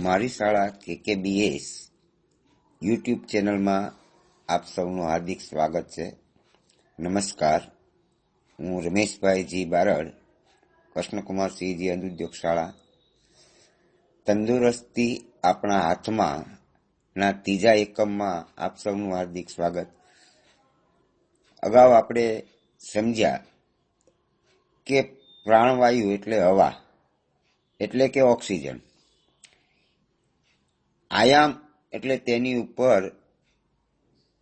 મારી શાળા KKBS YouTube ચેનલમાં આપ સૌનું હાર્દિક સ્વાગત છે. નમસ્કાર, હું રમેશભાઈ જી બારડ, કૃષ્ણકુમાર સિંહજી અંધોદ્યોગ શાળા તંદુરસ્તી આપણા હાથમાં ના ત્રીજા એકમમાં આપ સૌનું હાર્દિક સ્વાગત. અગાઉ આપણે સમજ્યા કે પ્રાણવાયુ એટલે હવા, એટલે કે ઓક્સિજન. આયામ એટલે તેની ઉપર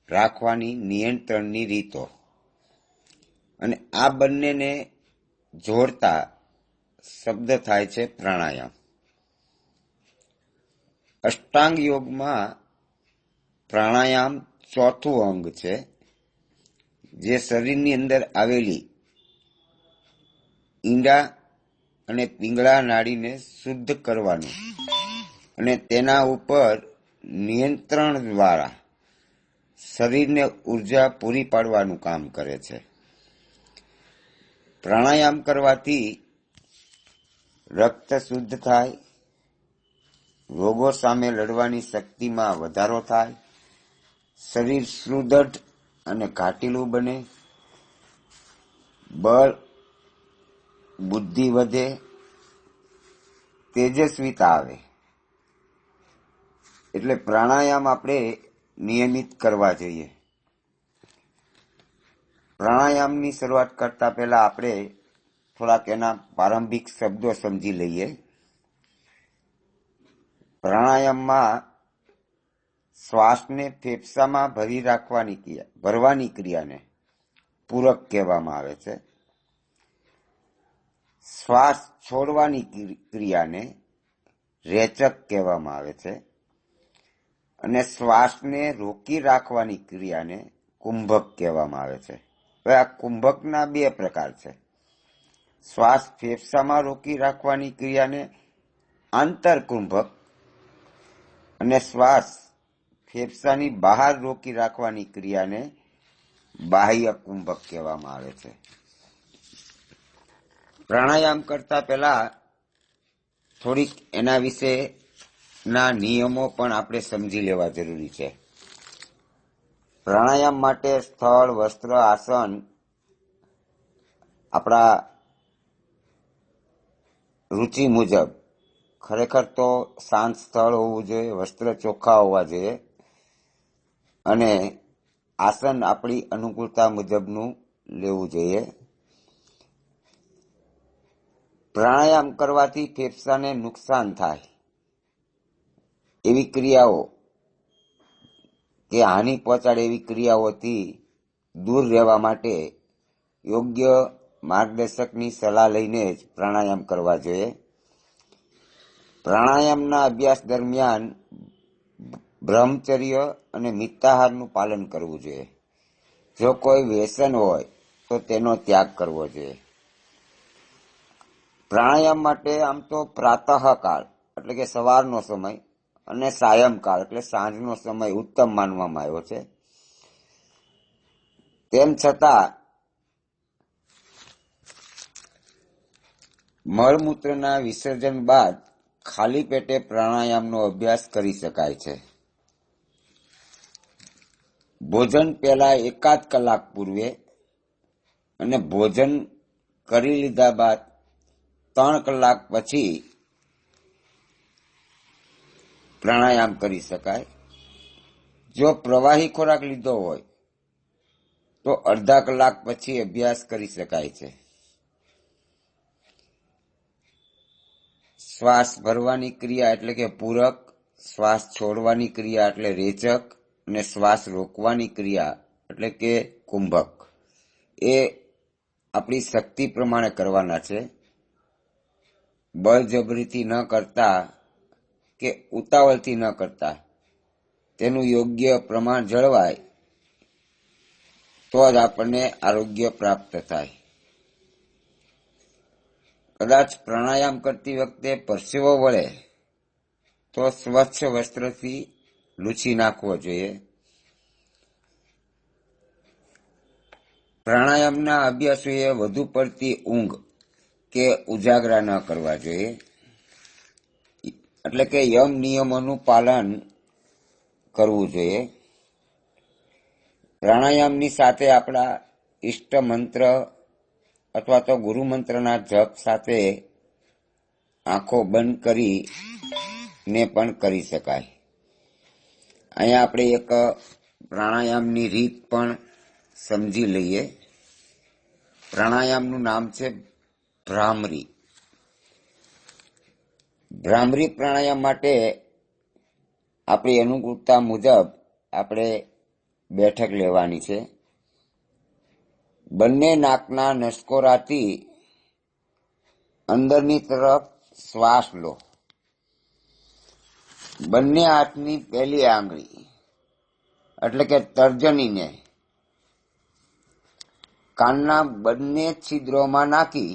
રાખવાની નિયંત્રણની રીતો, અને આ બંનેને જોડતા શબ્દ થાય છે પ્રાણાયામ. અષ્ટાંગ યોગમાં પ્રાણાયામ ચોથું અંગ છે, જે શરીરની અંદર આવેલી ઈંડા અને પિંગળા નાડીને શુદ્ધ કરવાનું અને તેના ઉપર નિયંત્રણ દ્વારા શરીરને ઉર્જા પૂરી પાડવાનું કામ કરે છે. પ્રાણાયામ કરવાથી રક્ત શુદ્ધ થાય, રોગો સામે લડવાની શક્તિમાં વધારો થાય, શરીર સુદૃઢ અને ઘાટીલું બને, બળ બુદ્ધિ વધે, તેજસ્વીતા આવે. એટલે પ્રાણાયામ આપણે નિયમિત કરવા જોઈએ. પ્રાણાયામની શરૂઆત કરતા પહેલા આપણે થોડાક એના પ્રારંભિક શબ્દો સમજી લઈએ. પ્રાણાયામમાં શ્વાસને ફેફસામાં ભરવાની ક્રિયાને પૂરક કહેવામાં આવે છે. શ્વાસ છોડવાની ક્રિયાને રેચક કહેવામાં આવે છે, અને શ્વાસને રોકી રાખવાની ક્રિયાને કુંભક કહેવામાં આવે છે. હવે આ કુંભકના બે પ્રકાર છે. શ્વાસ ફેફસામાં રોકી રાખવાની ક્રિયાને આંતરકુંભક, અને શ્વાસ ફેફસાની બહાર રોકી રાખવાની ક્રિયાને બાહ્ય કુંભક કહેવામાં આવે છે. પ્રાણાયામ કરતા પહેલા થોડીક એના વિશેના નિયમો પણ આપણે સમજી લેવા જરૂરી છે. પ્રાણાયામ માટે સ્થળ, વસ્ત્ર, આસન આપણા રુચિ મુજબ ખરેખર તો શાંત સ્થળ હોવું જોઈએ, વસ્ત્ર ચોખ્ખા હોવા જોઈએ, અને આસન આપણી અનુકૂળતા મુજબનું લેવું જોઈએ. પ્રાણાયામ કરવાથી ફેફસાને નુકસાન થાય એવી ક્રિયાઓ કે હાનિ પહોંચાડે એવી ક્રિયાઓથી દૂર રહેવા માટે યોગ્ય માર્ગદર્શકની સલાહ લઈને જ પ્રાણાયામ કરવા જોઈએ. પ્રાણાયામના અભ્યાસ દરમિયાન બ્રહ્મચર્ય અને મિતાહારનું પાલન કરવું જોઈએ. જો કોઈ વ્યસન હોય તો તેનો ત્યાગ કરવો જોઈએ. પ્રાણાયામ માટે આમ તો પ્રાતઃકાળ એટલે કે સવારનો સમય અને સાયંકાળ એટલે સાંજનો સમય ઉત્તમ માનવામાં આવ્યો છે. તેમ છતાં મળમૂત્રના વિસર્જન બાદ ખાલી પેટે પ્રાણાયામનો અભ્યાસ કરી શકાય છે. ભોજન પહેલા એકાદ કલાક પૂર્વે અને ભોજન કરી લીધા બાદ 3 કલાક પછી પ્રાણાયામ કરી શકાય. જો પ્રવાહી ખોરાક લીધો હોય તો અડધા કલાક પછી અભ્યાસ કરી શકાય છે. શ્વાસ ભરવાની ક્રિયા એટલે કે પૂરક, શ્વાસ છોડવાની ક્રિયા એટલે રેચક, અને શ્વાસ રોકવાની ક્રિયા એટલે કે કુંભક. એ આપણી શક્તિ પ્રમાણે કરવાના છે. બળજબરીથી ન કરતા કે ઉતાવળથી ન કરતા, તેનું યોગ્ય પ્રમાણ જળવાય તો જ આપણને આરોગ્ય પ્રાપ્ત થાય. કદાચ પ્રાણાયામ કરતી વખતે પરસેવો વળે તો સ્વચ્છ વસ્ત્રથી લૂછી નાખવો જોઈએ. પ્રાણાયામના અભ્યાસોએ વધુ પડતી ઊંઘ કે ઉજાગરા ન કરવા જોઈએ. એટલે કે યમ નિયમોનું પાલન કરવું જોઈએ. પ્રાણાયામની સાથે આપણા ઈષ્ટ મંત્ર અથવા તો ગુરુ મંત્રના જપ સાથે આંખો બંધ કરીને પણ કરી શકાય. અહીંયા આપણે એક પ્રાણાયામની રીત પણ સમજી લઈએ. પ્રાણાયામનું નામ છે ભ્રામરી. ભ્રામરી પ્રાણાયામ માટે આપણી અનુકૂળતા મુજબ આપણે બેઠક લેવાની છે. બંને નાકના નસકોરાથી અંદરની તરફ શ્વાસ લો. બંને હાથની પહેલી આંગળી એટલે કે તર્જનીને કાનના બંને છિદ્રોમાં નાખી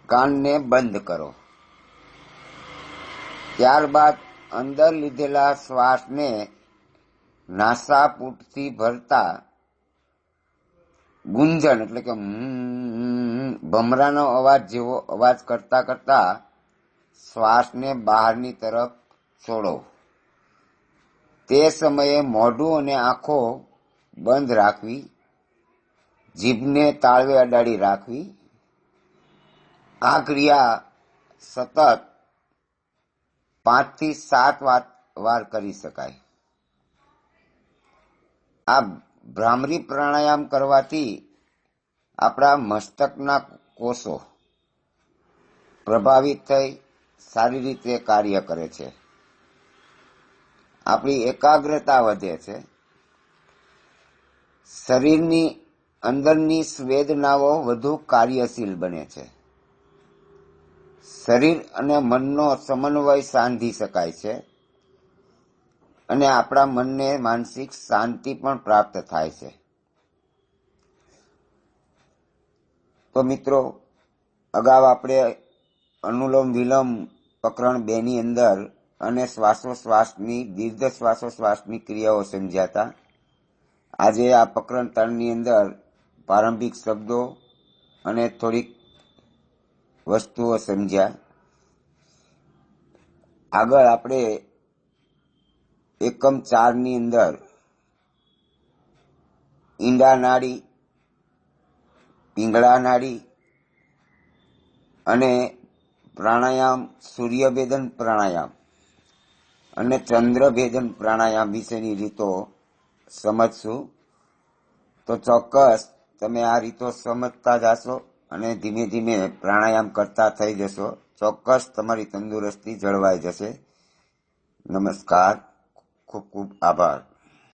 કાનને બંધ કરો. ત્યારબાદ અંદર લીધેલા શ્વાસને નાસાપુટથી ભરતા ગુંજન એટલે કે ભમરાનો અવાજ જેવો અવાજ કરતા કરતા શ્વાસને બહારની તરફ છોડો. તે સમયે મોઢું અને આંખો બંધ રાખવી, જીભને તાળવે અડાડી રાખવી. આ ક્રિયા સતત 5 થી 7 વાર કરી શકાય. આ ભ્રામરી પ્રાણાયામ કરવાથી આપણા મસ્તકના કોષો પ્રભાવિત થઈ સારી રીતે કાર્ય કરે છે. આપણી એકાગ્રતા વધે છે. શરીરની અંદરની સંવેદનાઓ વધુ કાર્યશીલ બને છે. શરીર અને મનનો સમન્વય સાધી શકાય છે અને આપણા મનને માનસિક શાંતિ પણ પ્રાપ્ત થાય છે. તો મિત્રો, અગાઉ આપણે અનુલોમ વિલોમ પ્રકરણ 2 ની અંદર અને શ્વાસોશ્વાસની દીર્ઘ શ્વાસોશ્વાસની ક્રિયાઓ સમજ્યા હતા. આજે આ પ્રકરણ 3 ની અંદર પ્રારંભિક શબ્દો અને થોડીક વસ્તુઓ સમજ્યા. આગળ આપણે એકમ 4 ની અંદર ઈંડા નાડી, પિંગળા નાડી અને પ્રાણાયામ, સૂર્યભેદન પ્રાણાયામ અને ચંદ્રભેદન પ્રાણાયામ વિશેની રીતો સમજશું. તો ચોક્કસ તમે આ રીતો સમજતા જશો અને ધીમે ધીમે પ્રાણાયામ કરતા થઈ જશો. ચોક્કસ તમારી તંદુરસ્તી જળવાઈ જશે. નમસ્કાર, ખૂબ ખૂબ આભાર.